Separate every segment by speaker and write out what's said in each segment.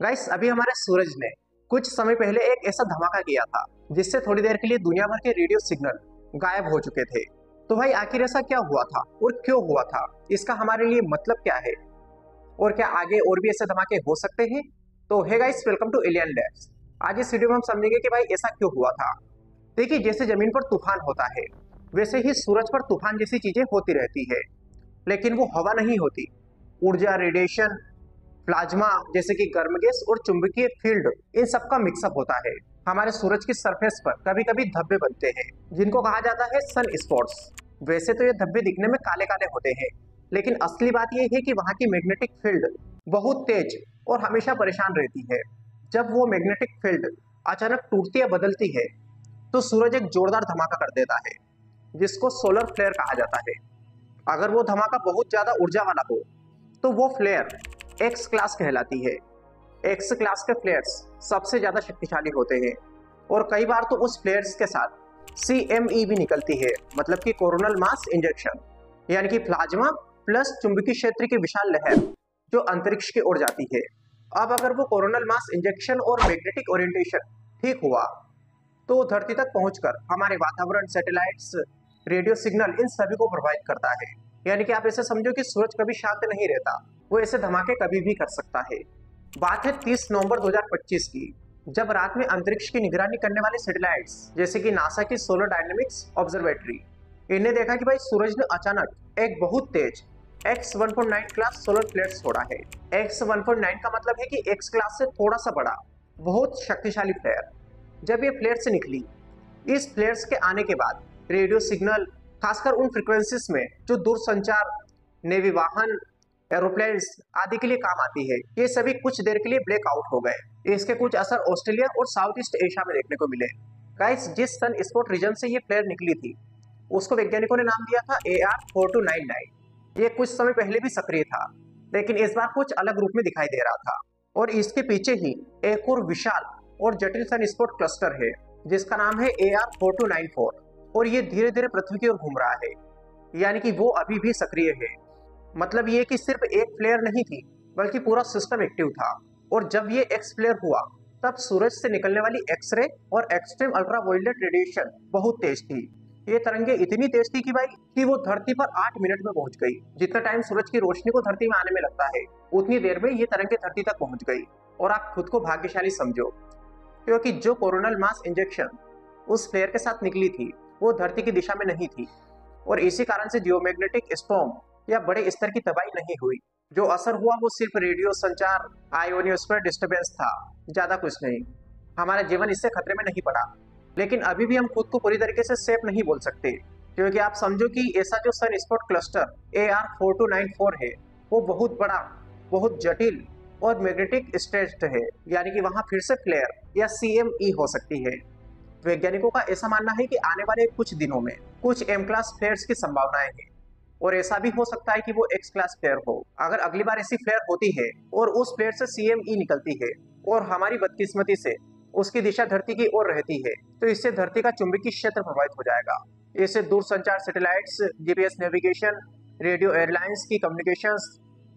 Speaker 1: Guys अभी हमारे सूरज ने कुछ समय पहले एक ऐसा धमाका किया था जिससे थोड़ी देर के लिए दुनिया भर के रेडियो सिग्नल गायब हो चुके थे। तो भाई आखिर ऐसा क्या हुआ था और क्यों हुआ था, इसका हमारे लिए मतलब क्या है और क्या आगे और भी ऐसे धमाके हो सकते हैं। तो hey guys, welcome to Alien Labs. आज इस वीडियो में हम समझेंगे कि भाई ऐसा क्यों हुआ था। देखिए, जैसे जमीन पर तूफान होता है वैसे ही सूरज पर तूफान जैसी चीजें होती रहती है, लेकिन वो हवा नहीं होती। ऊर्जा, रेडिएशन, प्लाज्मा जैसे कि गर्म गैस और चुंबकीय फील्ड, इन सब का मिक्सअप होता है। हमारे सूरज की सरफेस पर कभी कभी धब्बे बनते हैं जिनको कहा जाता है सन स्पॉट्स। वैसे तो ये धब्बे दिखने में काले काले होते हैं, लेकिन असली बात यह है कि वहां की मैग्नेटिक फील्ड बहुत तेज और हमेशा परेशान रहती है। जब वो मैग्नेटिक फील्ड अचानक टूटती या बदलती है तो सूरज एक जोरदार धमाका कर देता है जिसको सोलर फ्लेयर कहा जाता है। अगर वो धमाका बहुत ज्यादा ऊर्जा वाला हो तो वो फ्लेयर एक्स क्लास कहलाती है। एक्स क्लास के फ्लेयर्स सबसे ज्यादा शक्तिशाली होते हैं और कई बार तो उस फ्लेयर्स के साथ CME भी निकलती है, मतलब कि कोरोनल मास इंजेक्शन, यानी कि प्लाज्मा प्लस चुंबकीय क्षेत्र की विशाल लहर जो अंतरिक्ष की ओर जाती है। अब अगर वो कोरोनल मास इंजेक्शन और मैग्नेटिक ओरिएंटेशन ठीक हुआ तो धरती तक पहुंचकर हमारे वातावरण, सैटेलाइट्स, रेडियो सिग्नल, इन सभी को प्रभावित करता है। यानी कि आप ऐसे समझो कि सूरज कभी शांत नहीं रहता, वो ऐसे धमाके कभी भी कर सकता है। बात है 30 नवंबर 2025 की, जब रात में अंतरिक्ष की निगरानी करने वाले सैटेलाइट्स जैसे कि नासा की सोलर डायनेमिक्स ऑब्जर्वेटरी, इन्हें देखा कि भाई सूरज ने अचानक एक बहुत तेज X1.9 क्लास सोलर फ्लेयर छोड़ा है। X1.9 का मतलब है कि X क्लास से थोड़ा सा बड़ा, बहुत शक्तिशाली फ्लेयर। जब ये फ्लेयर से निकली, इस फ्लेयर्स के आने के बाद रेडियो सिग्नल, खासकर उन फ्रिक्वेंसीज में जो दूर संचार, नेवी वाहन, एरोप्लेन्स आदि के लिए काम आती है, ये सभी कुछ देर के लिए ब्लैकआउट हो गए। इसके कुछ असर ऑस्ट्रेलिया और साउथ ईस्ट एशिया में देखने को मिले। गाइस, जिस सन स्पॉट रीजन से ये फ्लेयर निकली थी उसको वैज्ञानिकों ने नाम दिया था AR4299। ये कुछ समय पहले भी सक्रिय था, लेकिन इस बार कुछ अलग रूप में दिखाई दे रहा था। और इसके पीछे ही एक और विशाल और जटिल सन स्पॉट क्लस्टर है जिसका नाम है AR4294, और ये धीरे धीरे पृथ्वी की ओर घूम रहा है, यानी कि वो अभी भी सक्रिय है। मतलब ये कि सिर्फ एक फ्लेयर नहीं थी बल्कि पूरा सिस्टम एक्टिव था। और जब ये एक्स फ्लेयर हुआ तब सूरज से निकलने वाली एक्सरे और एक्सट्रीम अल्ट्रावायलेट रेडिएशन बहुत तेज थी। ये तरंगे इतनी तेज थी कि वो धरती पर 8 मिनट में पहुंच गई। जितना टाइम सूरज की रोशनी को धरती में आने में लगता है उतनी देर में ये तरंगे धरती तक पहुंच गई। और आप खुद को भाग्यशाली समझो, क्योंकि जो कोरोनल मास इंजेक्शन उस फ्लेयर के साथ निकली थी वो धरती की दिशा में नहीं थी, और इसी कारण से जियोमैग्नेटिक स्टॉर्म या बड़े स्तर की तबाही नहीं हुई। जो असर हुआ वो सिर्फ रेडियो संचार, आयोनियोस्फीयर डिस्टर्बेंस था, ज्यादा कुछ नहीं। हमारा जीवन इससे खतरे में नहीं पड़ा, लेकिन अभी भी हम खुद को पूरी तरीके से सेफ नहीं बोल सकते, क्योंकि आप समझो कि ऐसा जो सन स्पॉट क्लस्टर AR4294 है वो बहुत बड़ा, बहुत जटिल और मैग्नेटिक स्ट्रेच्ड है, यानी कि वहां फिर से फ्लेयर या CME हो सकती है। वैज्ञानिकों का ऐसा मानना है कि आने वाले कुछ दिनों में कुछ M क्लास फ्लेयर्स की संभावनाएं हैं, और ऐसा भी हो सकता है कि वो X क्लास फ्लेयर हो। अगर अगली बार ऐसी फ्लेयर होती है और उस फ्लेयर से CME निकलती है और हमारी बदकिस्मती से उसकी दिशा धरती की ओर रहती है, तो इससे धरती का चुंबकीय क्षेत्र प्रभावित हो जाएगा। इससे दूर संचार, satellites, GPS navigation, radio airlines की कम्युनिकेशंस,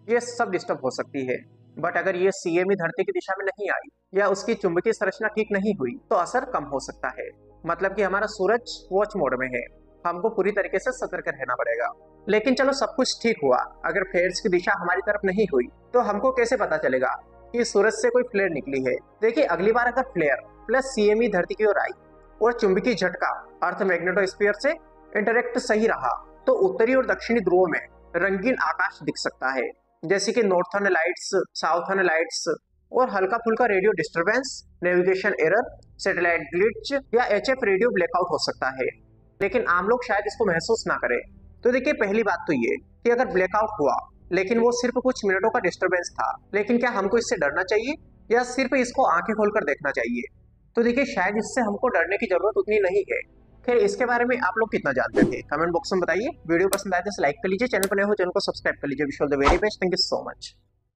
Speaker 1: ये सब डिस्टर्ब हो सकती है। बट अगर ये CME धरती की दिशा में नहीं आई या उसकी चुंबकीय संरचना ठीक नहीं हुई तो असर कम हो सकता है। मतलब कि हमारा सूरज वॉच मोड में है, हमको पूरी तरीके से सतर्क रहना पड़ेगा। लेकिन चलो, सब कुछ ठीक हुआ, अगर फ्लेयर्स की दिशा हमारी तरफ नहीं हुई तो हमको कैसे पता चलेगा कि सूरज से कोई फ्लेयर निकली है। देखिए, अगली बार अगर फ्लेयर प्लस CME धरती की ओर आई और चुंबकीय झटका अर्थ मैग्नेटोस्फीयर से इंटरेक्ट सही रहा तो उत्तरी और दक्षिणी ध्रुवों में रंगीन आकाश दिख सकता है, जैसे कि नॉर्थर्न लाइट्स, साउथर्न लाइट्स, और हल्का फुल्का radio disturbance, navigation error, satellite glitch या HF रेडियो ब्लैकआउट हो सकता है। लेकिन आम लोग शायद इसको महसूस ना करें। तो देखिए, पहली बात तो ये कि अगर ब्लैकआउट हुआ लेकिन वो सिर्फ कुछ मिनटों का डिस्टरबेंस था, लेकिन क्या हमको इससे डरना चाहिए या सिर्फ इसको आंखें खोलकर देखना चाहिए? तो देखिए, शायद इससे हमको डरने की जरूरत उतनी नहीं है। खैर, इसके बारे में आप लोग कितना जानते थे कमेंट बॉक्स में बताइए। वीडियो पसंद आए तो लाइक कर लीजिए, चैनल पर नए हो चैनल को सब्सक्राइब कर लीजिए। Wish all the very best, thank you so much.